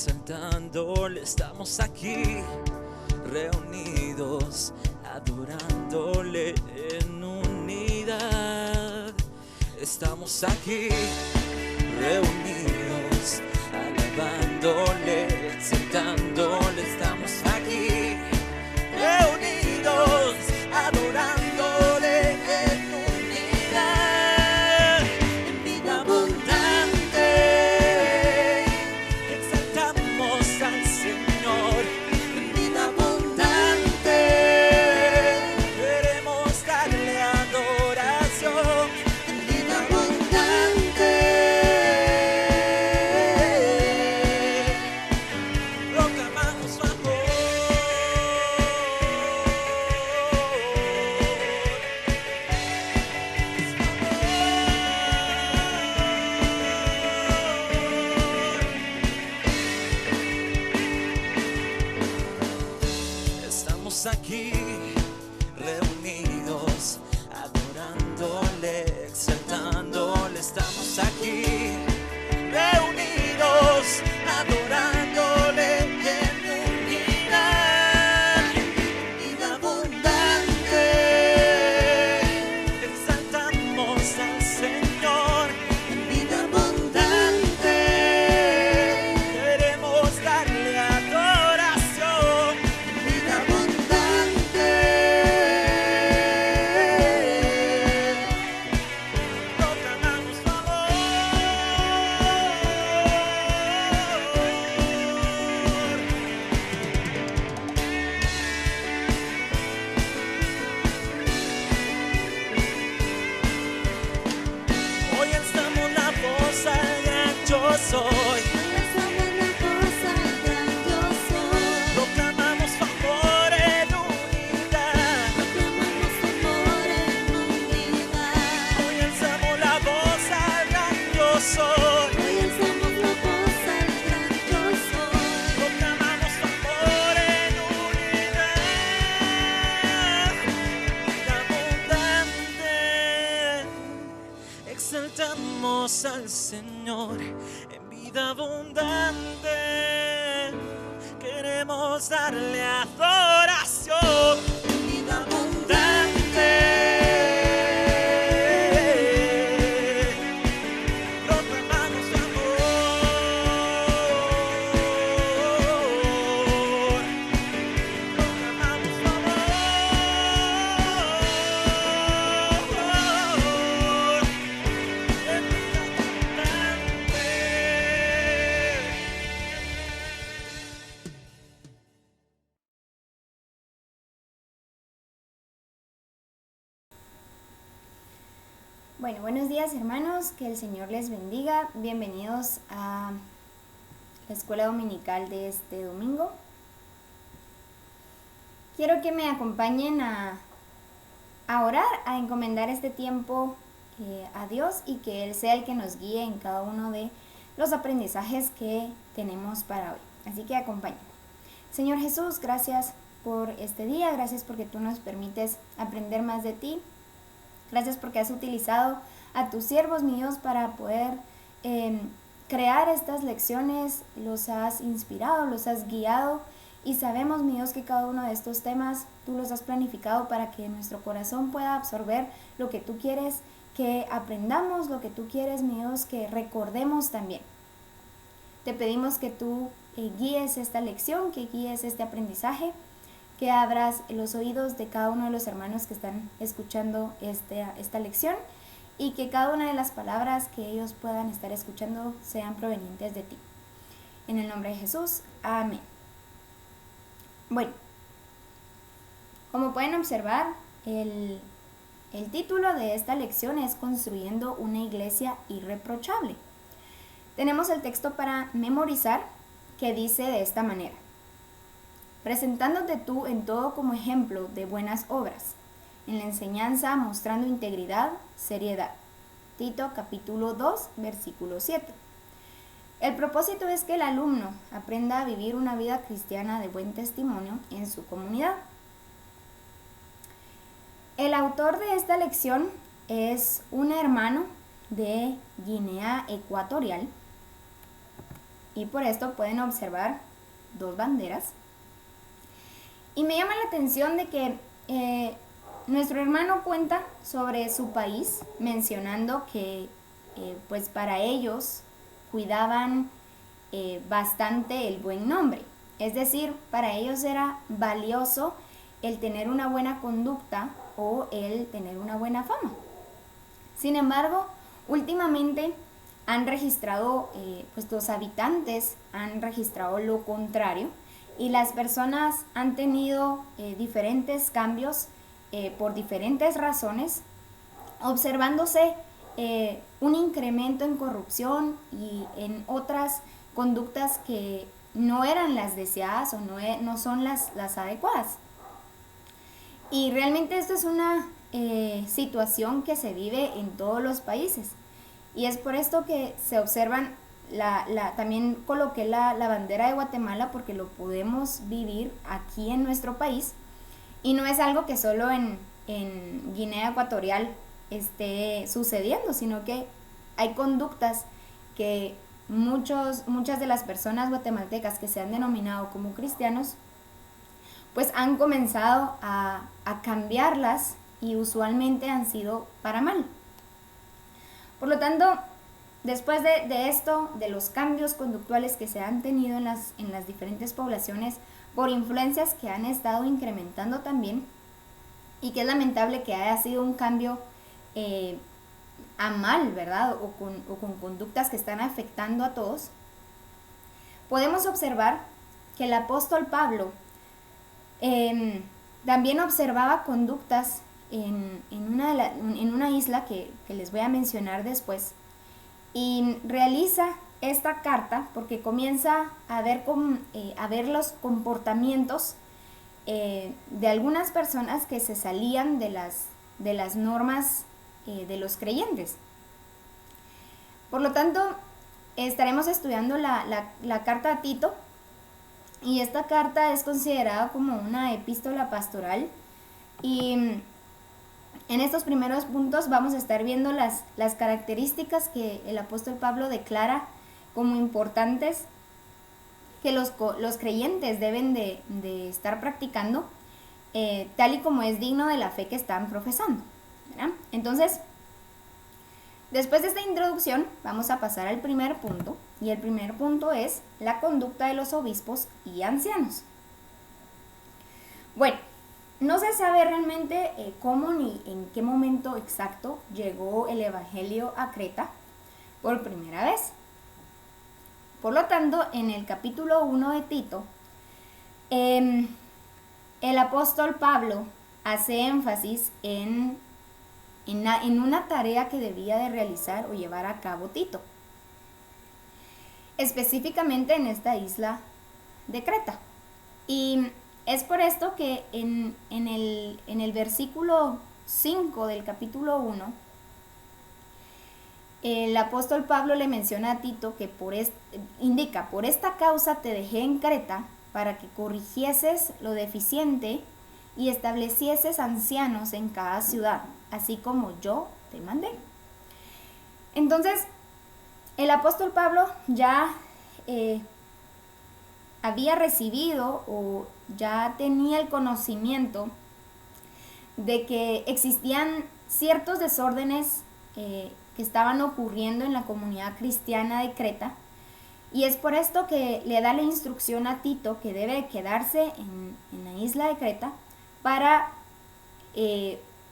exaltándole. Estamos aquí reunidos, adorándole en unidad. Estamos aquí reunidos, alabándole, exaltándole. Estamos aquí reunidos, adorándole en unidad. En vida abundante exaltamos al Señor. En vida abundante queremos darle adoración. En vida abundante proclamamos su amor. Estamos aquí reunidos, adorándole, exaltándole. Estamos aquí reunidos, adorándole en unidad. Vida abundante exaltamos al Señor. En vida abundante queremos darle adoración. En vida abundante proclamamos su amor. Hoy alzamos la voz al gran yo soy. Proclamamos su amor en unidad. Hoy alzamos la voz al gran yo soy. Proclamamos su amor en unidad. Vida abundante exaltamos al Señor. En vida abundante queremos darle adoración. En vida abundante proclamamos su amor. Proclamamos su amor. En vida abundante. Bueno, buenos días hermanos, que el Señor les bendiga. Bienvenidos a la escuela dominical de este domingo. Quiero que me acompañen a orar, a encomendar este tiempo a Dios y que Él sea el que nos guíe en cada uno de los aprendizajes que tenemos para hoy. Así que acompáñenme. Señor Jesús, gracias por este día, gracias porque tú nos permites aprender más de ti. Gracias porque has utilizado a tus siervos, mi Dios, para poder crear estas lecciones. Los has inspirado, los has guiado y sabemos, mi Dios, que cada uno de estos temas tú los has planificado para que nuestro corazón pueda absorber lo que tú quieres que aprendamos, lo que tú quieres, mi Dios, que recordemos también. Te pedimos que tú guíes esta lección, que guíes este aprendizaje, que abras los oídos de cada uno de los hermanos que están escuchando esta lección y que cada una de las palabras que ellos puedan estar escuchando sean provenientes de ti. En el nombre de Jesús, amén. Bueno, como pueden observar, el título de esta lección es Construyendo una iglesia irreprochable. Tenemos el texto para memorizar que dice de esta manera: presentándote tú en todo como ejemplo de buenas obras, en la enseñanza mostrando integridad, seriedad. Tito capítulo 2, versículo 7. El propósito es que el alumno aprenda a vivir una vida cristiana de buen testimonio en su comunidad. El autor de esta lección es un hermano de Guinea Ecuatorial y por esto pueden observar dos banderas. Y me llama la atención de que nuestro hermano cuenta sobre su país, mencionando que pues para ellos cuidaban bastante el buen nombre. Es decir, para ellos era valioso el tener una buena conducta o el tener una buena fama. Sin embargo, últimamente han registrado, pues los habitantes han registrado lo contrario, y las personas han tenido diferentes cambios por diferentes razones, observándose un incremento en corrupción y en otras conductas que no eran las deseadas o no son las adecuadas. Y realmente esto es una situación que se vive en todos los países. Y es por esto que se observan, también coloqué la bandera de Guatemala porque lo podemos vivir aquí en nuestro país. Y no es algo que solo en Guinea Ecuatorial esté sucediendo, sino que hay conductas que muchas de las personas guatemaltecas que se han denominado como cristianos, pues han comenzado a cambiarlas, y usualmente han sido para mal. Por lo tanto, después de esto, de los cambios conductuales que se han tenido en las diferentes poblaciones por influencias que han estado incrementando también, y que es lamentable que haya sido un cambio a mal, ¿verdad? O con conductas que están afectando a todos, podemos observar que el apóstol Pablo también observaba conductas en una isla que les voy a mencionar después, y realiza esta carta porque comienza a ver los comportamientos de algunas personas que se salían de las normas de los creyentes. Por lo tanto, estaremos estudiando la carta a Tito, y esta carta es considerada como una epístola pastoral, y en estos primeros puntos vamos a estar viendo las características que el apóstol Pablo declara como importantes que los creyentes deben de estar practicando, tal y como es digno de la fe que están profesando, ¿verdad? Entonces, después de esta introducción, vamos a pasar al primer punto, y el primer punto es la conducta de los obispos y ancianos. Bueno, no se sabe realmente cómo ni en qué momento exacto llegó el Evangelio a Creta por primera vez. Por lo tanto, en el capítulo 1 de Tito, el apóstol Pablo hace énfasis en una tarea que debía de realizar o llevar a cabo Tito, específicamente en esta isla de Creta. Y es por esto que en el versículo 5 del capítulo 1, el apóstol Pablo le menciona a Tito que indica: por esta causa te dejé en Creta, para que corrigieses lo deficiente y establecieses ancianos en cada ciudad, así como yo te mandé. Entonces, el apóstol Pablo ya había recibido o ya tenía el conocimiento de que existían ciertos desórdenes que estaban ocurriendo en la comunidad cristiana de Creta, y es por esto que le da la instrucción a Tito que debe quedarse en la isla de Creta para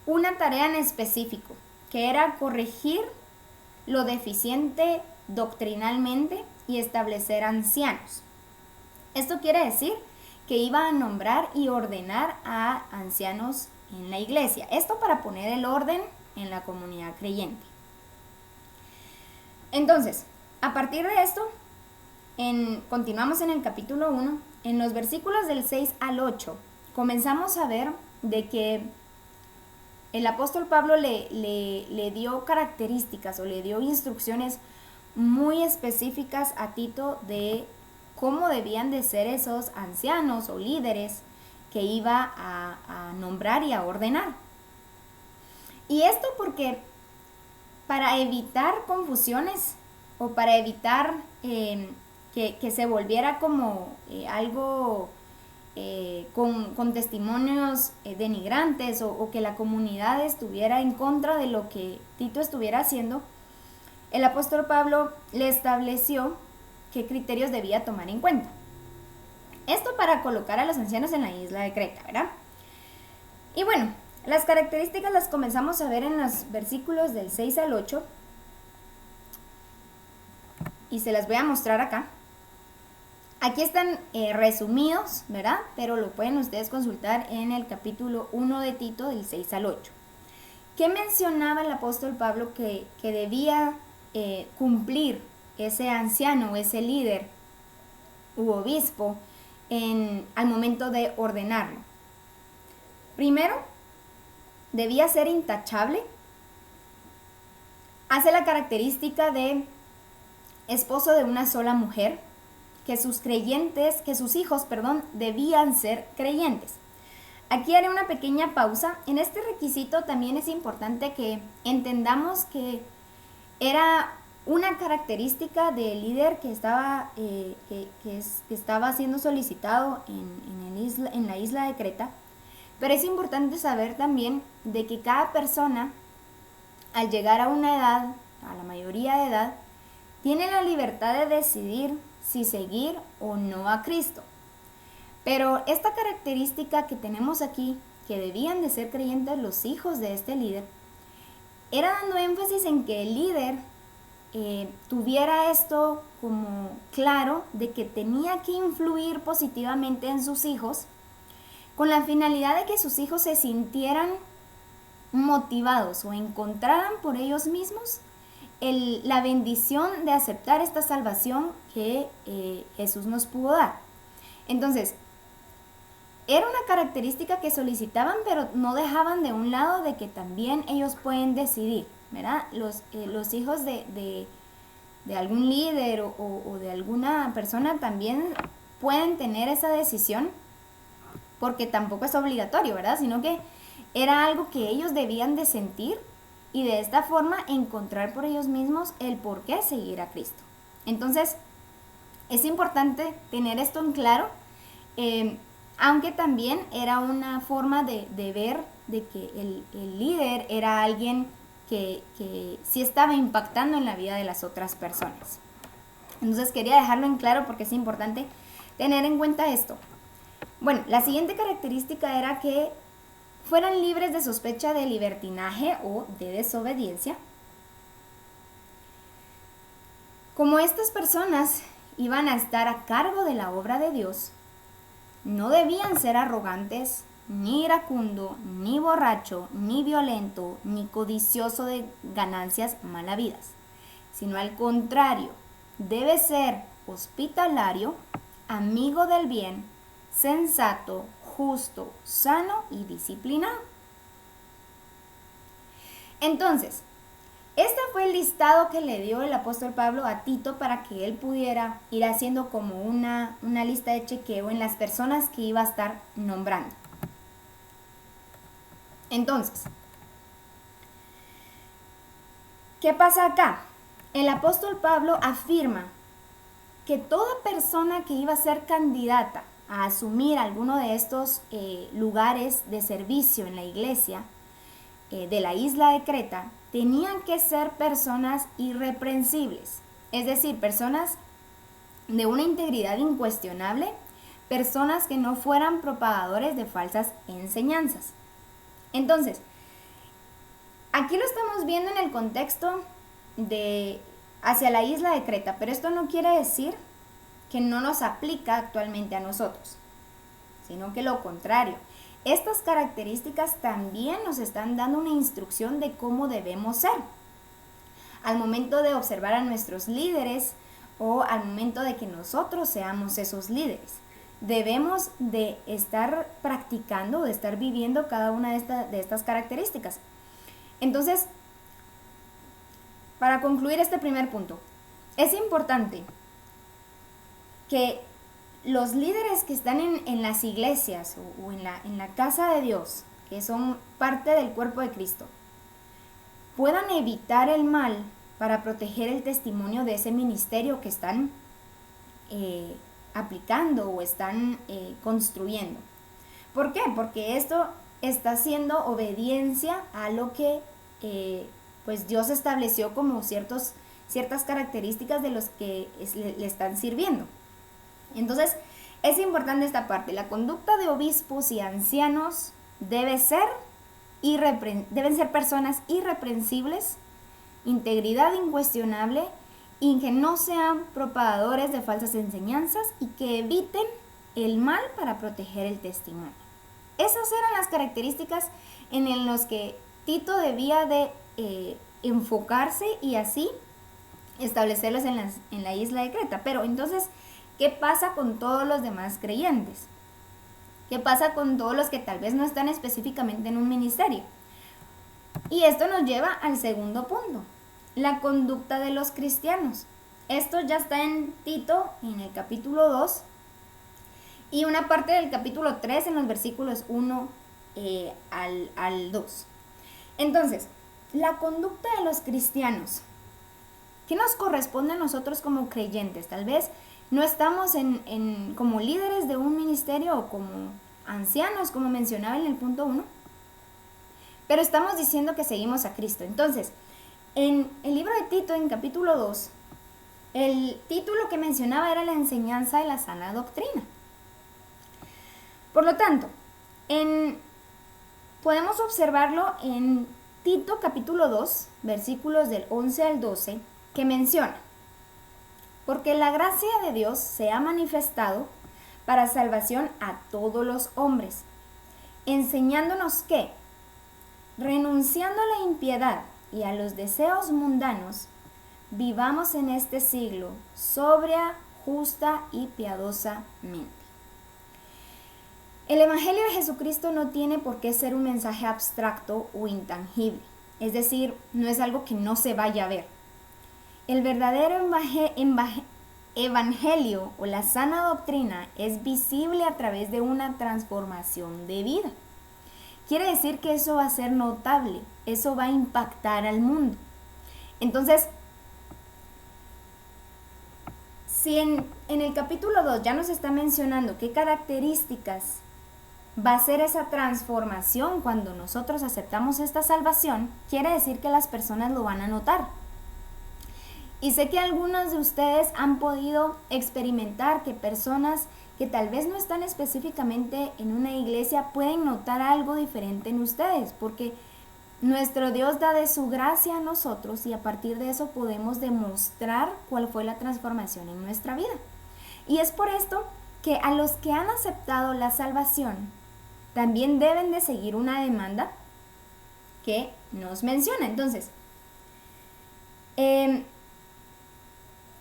una tarea en específico, que era corregir lo deficiente doctrinalmente y establecer ancianos. Esto quiere decir que iba a nombrar y ordenar a ancianos en la iglesia. Esto para poner el orden en la comunidad creyente. Entonces, a partir de esto, continuamos en el capítulo 1, en los versículos del 6 al 8, comenzamos a ver de que el apóstol Pablo le dio características o le dio instrucciones muy específicas a Tito de cómo debían de ser esos ancianos o líderes que iba a nombrar y a ordenar. Y esto porque para evitar confusiones o para evitar que se volviera como algo con testimonios denigrantes o que la comunidad estuviera en contra de lo que Tito estuviera haciendo, el apóstol Pablo le estableció qué criterios debía tomar en cuenta. Esto para colocar a los ancianos en la isla de Creta, ¿verdad? Y bueno, las características las comenzamos a ver en los versículos del 6 al 8 y se las voy a mostrar acá. Aquí están resumidos, ¿verdad? Pero lo pueden ustedes consultar en el capítulo 1 de Tito, del 6 al 8. ¿Qué mencionaba el apóstol Pablo que debía cumplir ese anciano, ese líder u obispo al momento de ordenarlo? Primero, debía ser intachable. Hace la característica de esposo de una sola mujer, que sus hijos, debían ser creyentes. Aquí haré una pequeña pausa. En este requisito también es importante que entendamos que era una característica del líder que estaba, estaba siendo solicitado en la isla de Creta, pero es importante saber también de que cada persona, al llegar a una edad, a la mayoría de edad, tiene la libertad de decidir si seguir o no a Cristo. Pero esta característica que tenemos aquí, que debían de ser creyentes los hijos de este líder, era dando énfasis en que el líder tuviera esto como claro de que tenía que influir positivamente en sus hijos con la finalidad de que sus hijos se sintieran motivados o encontraran por ellos mismos la bendición de aceptar esta salvación que Jesús nos pudo dar. Entonces, era una característica que solicitaban, pero no dejaban de un lado de que también ellos pueden decidir, ¿verdad? Los hijos de algún líder o de alguna persona también pueden tener esa decisión, porque tampoco es obligatorio, ¿verdad? Sino que era algo que ellos debían de sentir y de esta forma encontrar por ellos mismos el por qué seguir a Cristo. Entonces, es importante tener esto en claro, aunque también era una forma de ver de que el líder era alguien que sí estaba impactando en la vida de las otras personas. Entonces quería dejarlo en claro porque es importante tener en cuenta esto. Bueno, la siguiente característica era que fueran libres de sospecha de libertinaje o de desobediencia. Como estas personas iban a estar a cargo de la obra de Dios, no debían ser arrogantes, ni iracundo, ni borracho, ni violento, ni codicioso de ganancias malavidas, sino al contrario, debe ser hospitalario, amigo del bien, sensato, justo, sano y disciplinado. Entonces, este fue el listado que le dio el apóstol Pablo a Tito para que él pudiera ir haciendo como una lista de chequeo en las personas que iba a estar nombrando. Entonces, ¿qué pasa acá? El apóstol Pablo afirma que toda persona que iba a ser candidata a asumir alguno de estos lugares de servicio en la iglesia de la isla de Creta tenían que ser personas irreprensibles, es decir, personas de una integridad incuestionable, personas que no fueran propagadores de falsas enseñanzas. Entonces, aquí lo estamos viendo en el contexto de hacia la isla de Creta, pero esto no quiere decir que no nos aplica actualmente a nosotros, sino que lo contrario. Estas características también nos están dando una instrucción de cómo debemos ser. Al momento de observar a nuestros líderes o al momento de que nosotros seamos esos líderes, debemos de estar practicando, de estar viviendo cada una de estas características. Entonces, para concluir este primer punto, es importante que los líderes que están en las iglesias o en la casa de Dios, que son parte del cuerpo de Cristo, puedan evitar el mal para proteger el testimonio de ese ministerio que están aplicando o están construyendo. ¿Por qué? Porque esto está haciendo obediencia a lo que pues Dios estableció como ciertas características de los que le están sirviendo. Entonces, es importante esta parte. La conducta de obispos y ancianos deben ser personas irreprensibles, integridad incuestionable, y que no sean propagadores de falsas enseñanzas y que eviten el mal para proteger el testimonio. Esas eran las características en las que Tito debía de enfocarse y así establecerlos en la isla de Creta. Pero entonces, ¿qué pasa con todos los demás creyentes? ¿Qué pasa con todos los que tal vez no están específicamente en un ministerio? Y esto nos lleva al segundo punto, la conducta de los cristianos. Esto ya está en Tito, en el capítulo 2, y una parte del capítulo 3 en los versículos 1 al 2. Entonces, la conducta de los cristianos, ¿qué nos corresponde a nosotros como creyentes? Tal vez no estamos como líderes de un ministerio o como ancianos, como mencionaba en el punto 1, pero estamos diciendo que seguimos a Cristo. Entonces, en el libro de Tito, en capítulo 2, el título que mencionaba era la enseñanza de la sana doctrina. Por lo tanto, podemos observarlo en Tito capítulo 2, versículos del 11 al 12, que menciona: porque la gracia de Dios se ha manifestado para salvación a todos los hombres, enseñándonos que, renunciando a la impiedad y a los deseos mundanos, vivamos en este siglo sobria, justa y piadosamente. El Evangelio de Jesucristo no tiene por qué ser un mensaje abstracto o intangible, es decir, no es algo que no se vaya a ver. El verdadero evangelio o la sana doctrina es visible a través de una transformación de vida. Quiere decir que eso va a ser notable, eso va a impactar al mundo. Entonces, si en el capítulo 2 ya nos está mencionando qué características va a ser esa transformación cuando nosotros aceptamos esta salvación, quiere decir que las personas lo van a notar. Y sé que algunos de ustedes han podido experimentar que personas que tal vez no están específicamente en una iglesia pueden notar algo diferente en ustedes, porque nuestro Dios da de su gracia a nosotros y a partir de eso podemos demostrar cuál fue la transformación en nuestra vida. Y es por esto que a los que han aceptado la salvación también deben de seguir una demanda que nos menciona. Entonces, en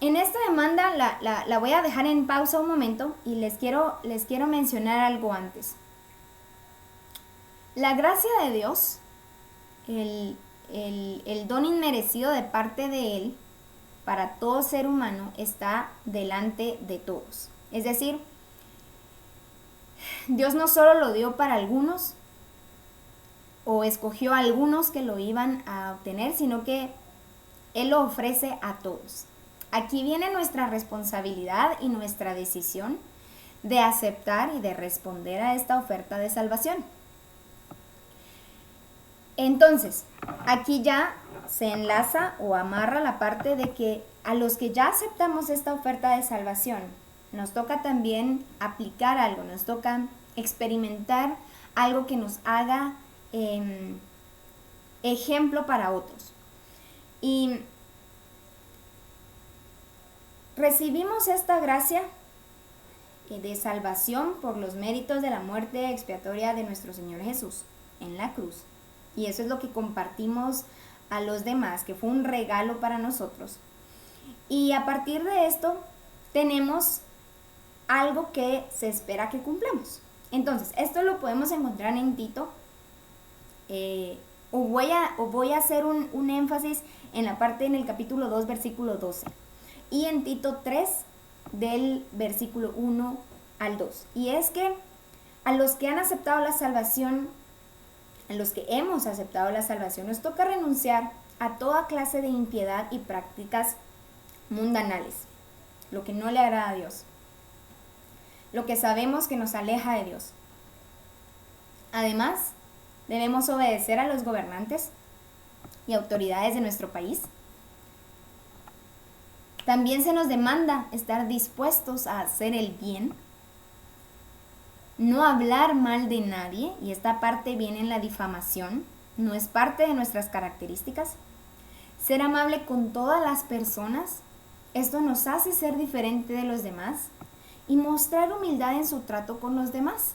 esta demanda la voy a dejar en pausa un momento y les quiero mencionar algo antes. La gracia de Dios, el don inmerecido de parte de Él para todo ser humano, está delante de todos. Es decir, Dios no solo lo dio para algunos o escogió a algunos que lo iban a obtener, sino que Él lo ofrece a todos. Aquí viene nuestra responsabilidad y nuestra decisión de aceptar y de responder a esta oferta de salvación. Entonces, aquí ya se enlaza o amarra la parte de que a los que ya aceptamos esta oferta de salvación, nos toca también aplicar algo, nos toca experimentar algo que nos haga ejemplo para otros. Y recibimos esta gracia de salvación por los méritos de la muerte expiatoria de nuestro Señor Jesús en la cruz. Y eso es lo que compartimos a los demás, que fue un regalo para nosotros. Y a partir de esto tenemos algo que se espera que cumplamos. Entonces, esto lo podemos encontrar en Tito. Voy a hacer un énfasis en la parte en el capítulo 2, versículo 12. Y en Tito 3, del versículo 1 al 2. Y es que a los que han aceptado la salvación, a los que hemos aceptado la salvación, nos toca renunciar a toda clase de impiedad y prácticas mundanales. lo que no le agrada a Dios, lo que sabemos que nos aleja de Dios. Además, debemos obedecer a los gobernantes y autoridades de nuestro país. También se nos demanda estar dispuestos a hacer el bien, no hablar mal de nadie, y esta parte viene en la difamación, no es parte de nuestras características. Ser amable con todas las personas, esto nos hace ser diferente de los demás, y mostrar humildad en su trato con los demás.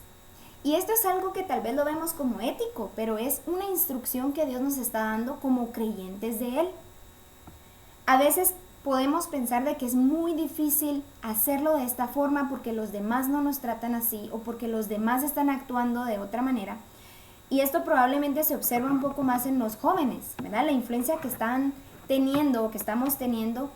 Y esto es algo que tal vez lo vemos como ético, pero es una instrucción que Dios nos está dando como creyentes de Él. A veces podemos pensar de que es muy difícil hacerlo de esta forma porque los demás no nos tratan así o porque los demás están actuando de otra manera. Y esto probablemente se observa un poco más en los jóvenes, ¿verdad? La influencia que están teniendo o que estamos teniendo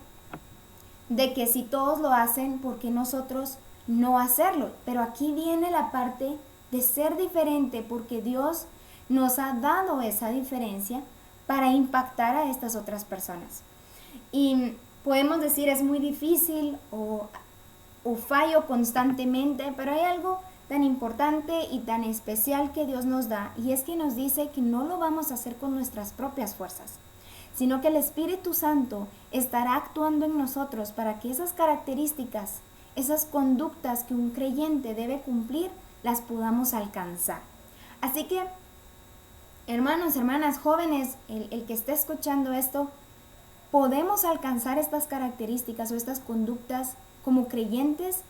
de que si todos lo hacen, ¿por qué nosotros no hacerlo? Pero aquí viene la parte de ser diferente, porque Dios nos ha dado esa diferencia para impactar a estas otras personas. Y podemos decir es muy difícil o fallo constantemente, pero hay algo tan importante y tan especial que Dios nos da, y es que nos dice que no lo vamos a hacer con nuestras propias fuerzas, sino que el Espíritu Santo estará actuando en nosotros para que esas características, esas conductas que un creyente debe cumplir, las podamos alcanzar. Así que, hermanos, hermanas, jóvenes, el que esté escuchando esto, podemos alcanzar estas características o estas conductas como creyentes,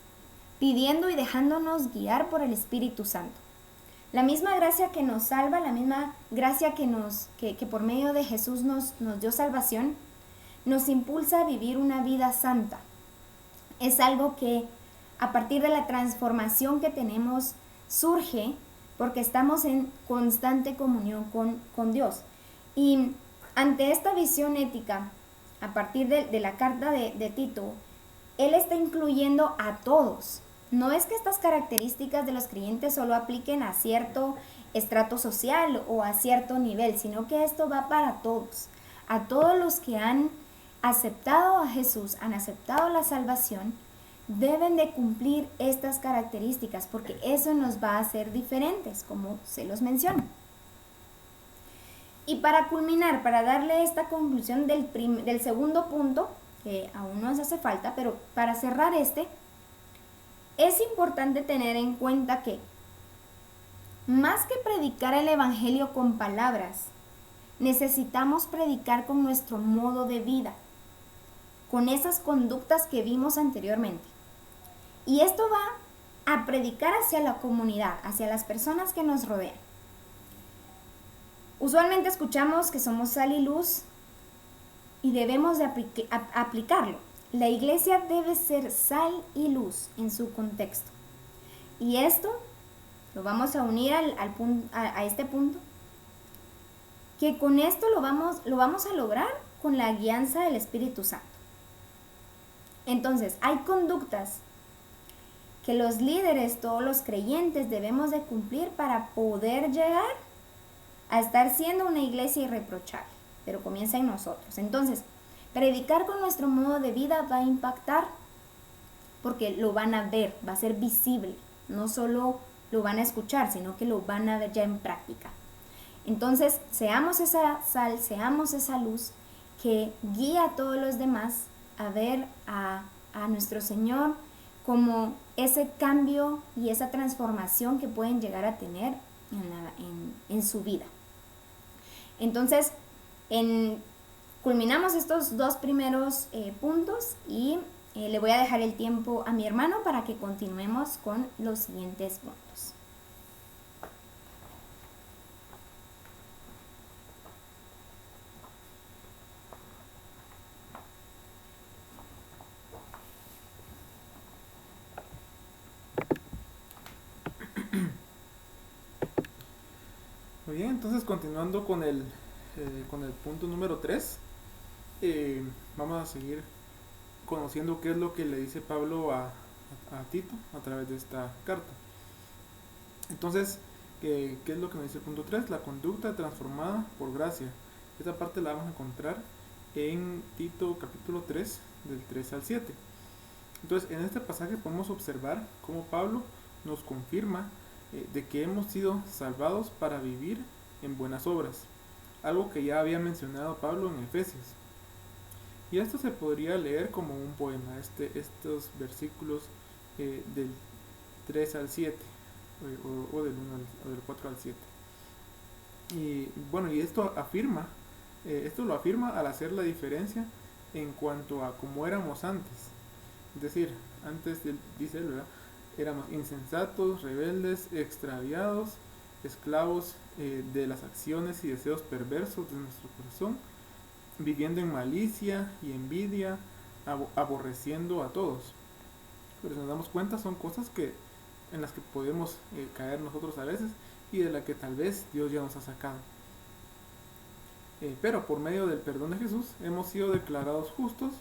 pidiendo y dejándonos guiar por el Espíritu Santo. La misma gracia que nos salva, la misma gracia que por medio de Jesús nos dio salvación, nos impulsa a vivir una vida santa. Es algo que a partir de la transformación que tenemos surge porque estamos en constante comunión con Dios. Y ante esta visión ética, a partir de la carta de Tito, él está incluyendo a todos. No es que estas características de los creyentes solo apliquen a cierto estrato social o a cierto nivel, sino que esto va para todos. A todos los que han aceptado a Jesús, han aceptado la salvación, deben de cumplir estas características, porque eso nos va a hacer diferentes, como se los menciono. Y para culminar, para darle esta conclusión del segundo punto, que aún nos hace falta, pero para cerrar es importante tener en cuenta que más que predicar el Evangelio con palabras, necesitamos predicar con nuestro modo de vida, con esas conductas que vimos anteriormente. Y esto va a predicar hacia la comunidad, hacia las personas que nos rodean. Usualmente escuchamos que somos sal y luz y debemos de aplicarlo. La iglesia debe ser sal y luz en su contexto. Y esto lo vamos a unir a este punto, que con esto lo vamos a lograr con la guianza del Espíritu Santo. Entonces, hay conductas que los líderes, todos los creyentes, debemos de cumplir para poder llegar a estar siendo una iglesia irreprochable, pero comienza en nosotros. Entonces, predicar con nuestro modo de vida va a impactar porque lo van a ver, va a ser visible, no solo lo van a escuchar, sino que lo van a ver ya en práctica. Entonces, seamos esa sal, seamos esa luz que guía a todos los demás a ver a nuestro Señor como ese cambio y esa transformación que pueden llegar a tener en su vida. Entonces, culminamos estos dos primeros puntos y le voy a dejar el tiempo a mi hermano para que continuemos con los siguientes puntos. Muy bien, entonces continuando con el punto número 3, vamos a seguir conociendo qué es lo que le dice Pablo a Tito a través de esta carta. Entonces, ¿qué es lo que nos dice el punto 3? La conducta transformada por gracia. Esta parte la vamos a encontrar en Tito capítulo 3, del 3 al 7. Entonces, en este pasaje podemos observar cómo Pablo nos confirma de que hemos sido salvados para vivir en buenas obras, algo que ya había mencionado Pablo en Efesios. Y esto se podría leer como un poema, estos versículos del 3 al 7, o del 1 o del 4 al 7. Y bueno, y esto lo afirma al hacer la diferencia en cuanto a cómo éramos antes. Es decir, dice él, ¿verdad? Éramos insensatos, rebeldes, extraviados, esclavos de las acciones y deseos perversos de nuestro corazón, viviendo en malicia y envidia, aborreciendo a todos. Pero si nos damos cuenta, son cosas en las que podemos caer nosotros a veces y de la que tal vez Dios ya nos ha sacado. Pero por medio del perdón de Jesús hemos sido declarados justos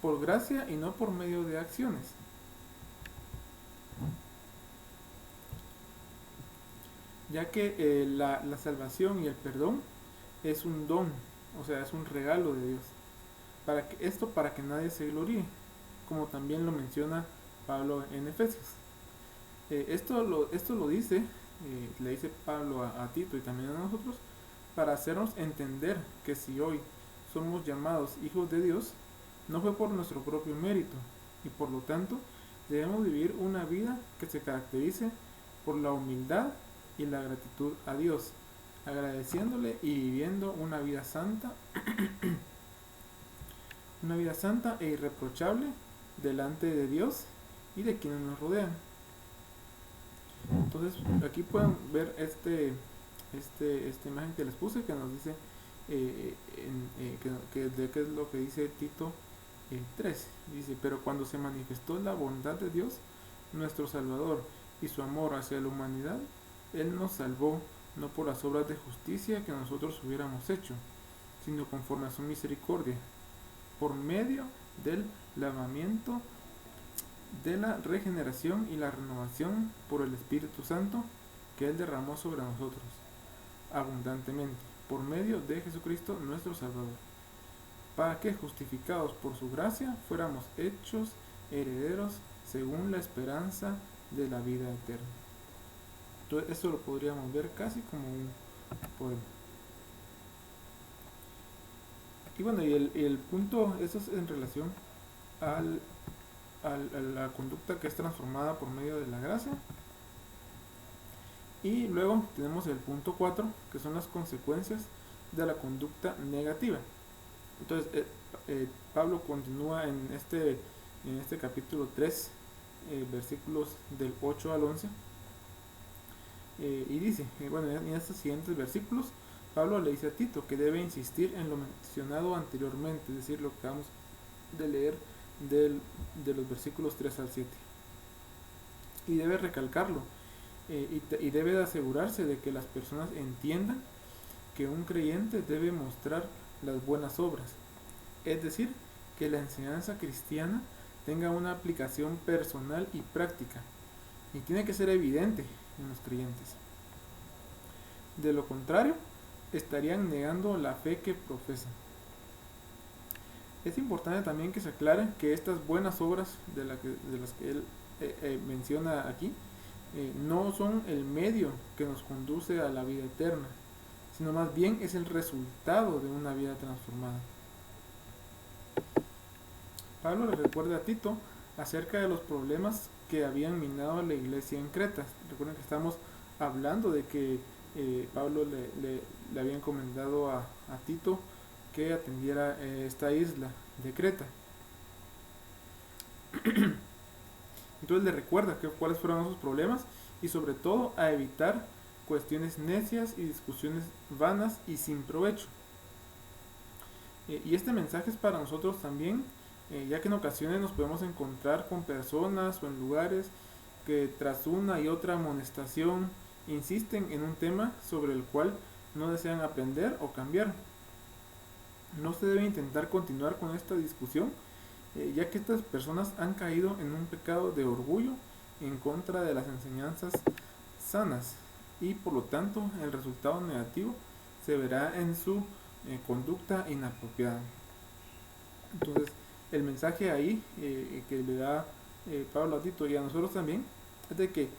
por gracia y no por medio de acciones. Ya que la salvación y el perdón es un don, o sea, es un regalo de Dios. Para que nadie se gloríe, como también lo menciona Pablo en Efesios. Esto lo dice, le dice Pablo a Tito y también a nosotros, para hacernos entender que si hoy somos llamados hijos de Dios, no fue por nuestro propio mérito, y por lo tanto debemos vivir una vida que se caracterice por la humildad y la gratitud a Dios, agradeciéndole y viviendo una vida santa e irreprochable delante de Dios y de quienes nos rodean. Entonces aquí pueden ver esta imagen que les puse, que nos dice de qué es lo que dice Tito 3. Dice: pero cuando se manifestó la bondad de Dios nuestro Salvador y su amor hacia la humanidad, Él nos salvó no por las obras de justicia que nosotros hubiéramos hecho, sino conforme a su misericordia, por medio del lavamiento de la regeneración y la renovación por el Espíritu Santo que Él derramó sobre nosotros abundantemente, por medio de Jesucristo nuestro Salvador, para que, justificados por su gracia, fuéramos hechos herederos según la esperanza de la vida eterna. Entonces esto lo podríamos ver casi como un poema. Y bueno, y el punto, eso es en relación a la conducta que es transformada por medio de la gracia. Y luego tenemos el punto 4, que son las consecuencias de la conducta negativa. Entonces Pablo continúa en este capítulo 3, versículos del 8 al 11, y dice, bueno, en estos siguientes versículos Pablo le dice a Tito que debe insistir en lo mencionado anteriormente, es decir, lo que acabamos de leer de los versículos 3 al 7, y debe recalcarlo, y debe de asegurarse de que las personas entiendan que un creyente debe mostrar las buenas obras, es decir, que la enseñanza cristiana tenga una aplicación personal y práctica, y tiene que ser evidente en los creyentes. De lo contrario, estarían negando la fe que profesan. Es importante también que se aclare que estas buenas obras de las que él menciona aquí no son el medio que nos conduce a la vida eterna, sino más bien es el resultado de una vida transformada. Pablo le recuerda a Tito acerca de los problemas que habían minado a la iglesia en Creta. Recuerden que estamos hablando de que Pablo le había encomendado a Tito que atendiera esta isla de Creta. Entonces le recuerda cuáles fueron esos problemas y sobre todo a evitar cuestiones necias y discusiones vanas y sin provecho. Y este mensaje es para nosotros también, ya que en ocasiones nos podemos encontrar con personas o en lugares que tras una y otra amonestación insisten en un tema sobre el cual no desean aprender o cambiar. No se debe intentar continuar con esta discusión, ya que estas personas han caído en un pecado de orgullo en contra de las enseñanzas sanas, y por lo tanto el resultado negativo se verá en su conducta inapropiada. Entonces el mensaje ahí que le da Pablo a Tito y a nosotros también es de que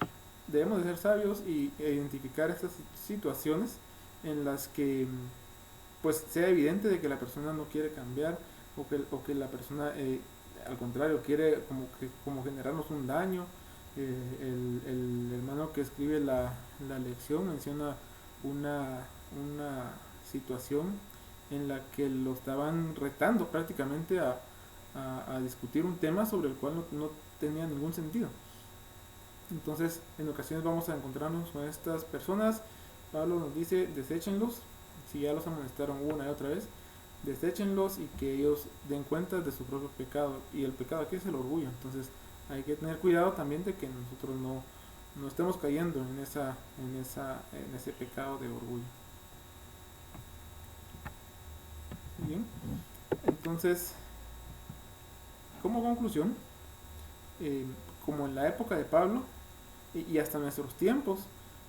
debemos de ser sabios e identificar estas situaciones en las que pues sea evidente de que la persona no quiere cambiar o que la persona al contrario quiere como generarnos un daño. El hermano que escribe la lección menciona una situación en la que lo estaban retando prácticamente a discutir un tema sobre el cual no tenía ningún sentido. Entonces, en ocasiones vamos a encontrarnos con estas personas. Pablo nos dice, deséchenlos, si ya los amonestaron una y otra vez, deséchenlos y que ellos den cuenta de su propio pecado. Y el pecado aquí es el orgullo. Entonces, hay que tener cuidado también de que nosotros no estemos cayendo en ese pecado de orgullo. Bien, entonces, como conclusión, como en la época de Pablo y hasta nuestros tiempos,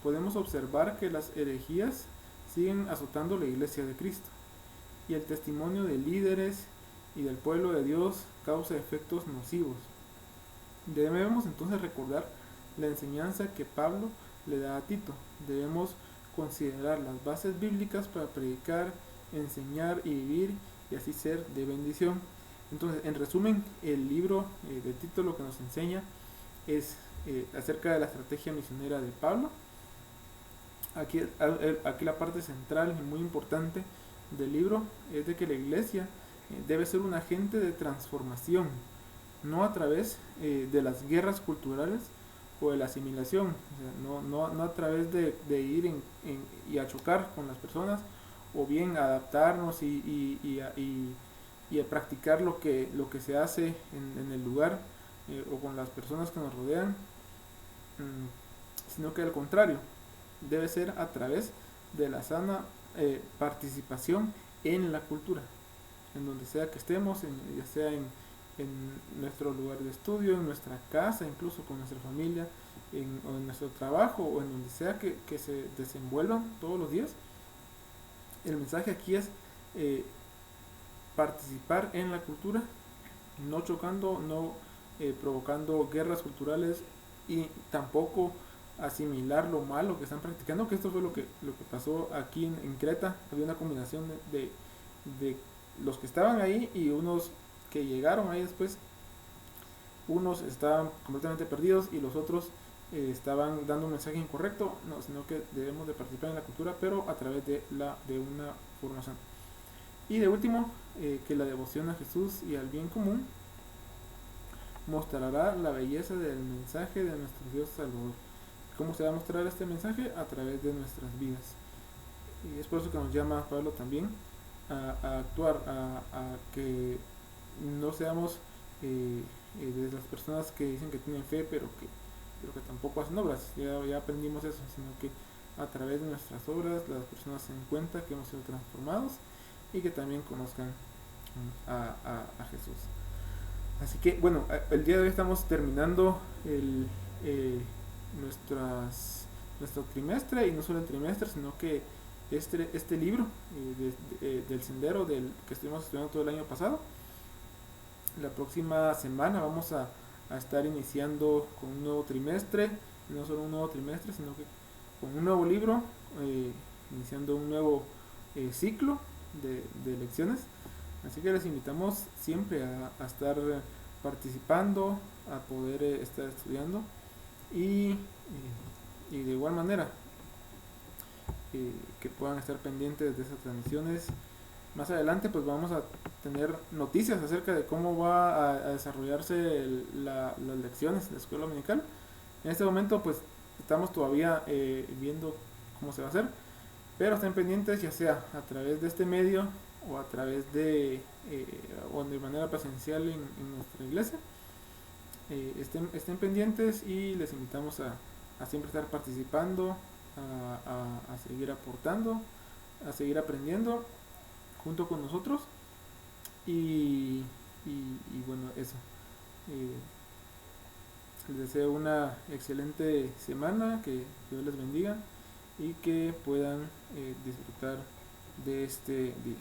podemos observar que las herejías siguen azotando la iglesia de Cristo y el testimonio de líderes y del pueblo de Dios causa efectos nocivos. Debemos entonces recordar la enseñanza que Pablo le da a Tito. Debemos considerar las bases bíblicas para predicar, enseñar y vivir y así ser de bendición. Entonces, en resumen, el libro de Tito lo que nos enseña es acerca de la estrategia misionera de Pablo. Aquí la parte central y muy importante del libro es de que la iglesia debe ser un agente de transformación, no a través de las guerras culturales o de la asimilación, o sea, no a través de ir y a chocar con las personas, o bien adaptarnos y a practicar lo que se hace en el lugar o con las personas que nos rodean, sino que al contrario, debe ser a través de la sana participación en la cultura, en donde sea que estemos, ya sea en nuestro lugar de estudio, en nuestra casa, incluso con nuestra familia, o en nuestro trabajo, o en donde sea que se desenvuelvan todos los días. El mensaje aquí es participar en la cultura, no chocando, no provocando guerras culturales y tampoco asimilar lo malo que están practicando, que esto fue lo que pasó aquí en Creta. Había una combinación de los que estaban ahí y unos que llegaron ahí después. Unos estaban completamente perdidos y los otros estaban dando un mensaje incorrecto, no, sino que debemos de participar en la cultura, pero a través de una formación. Y de último, que la devoción a Jesús y al bien común mostrará la belleza del mensaje de nuestro Dios Salvador. ¿Cómo se va a mostrar este mensaje? A través de nuestras vidas. Y es por eso que nos llama Pablo también a actuar, a que no seamos de las personas que dicen que tienen fe, pero que tampoco hacen obras. Ya aprendimos eso, sino que a través de nuestras obras las personas se den cuenta que hemos sido transformados y que también conozcan a Jesús. Así que bueno, el día de hoy estamos terminando nuestro trimestre, y no solo el trimestre, sino que este libro del sendero que estuvimos estudiando todo el año pasado. La próxima semana vamos a estar iniciando con un nuevo trimestre, no solo un nuevo trimestre, sino que con un nuevo libro, iniciando un nuevo ciclo de lecciones. Así que les invitamos siempre a estar participando, a poder estar estudiando y de igual manera que puedan estar pendientes de esas transmisiones. Más adelante pues vamos a tener noticias acerca de cómo va a desarrollarse las lecciones de la escuela dominical. En este momento pues estamos todavía viendo cómo se va a hacer, pero estén pendientes, ya sea a través de este medio o a través o de manera presencial en nuestra iglesia. Estén pendientes y les invitamos a siempre estar participando, a seguir aportando, a seguir aprendiendo junto con nosotros y bueno, eso. Les deseo una excelente semana, que Dios les bendiga y que puedan disfrutar de este día.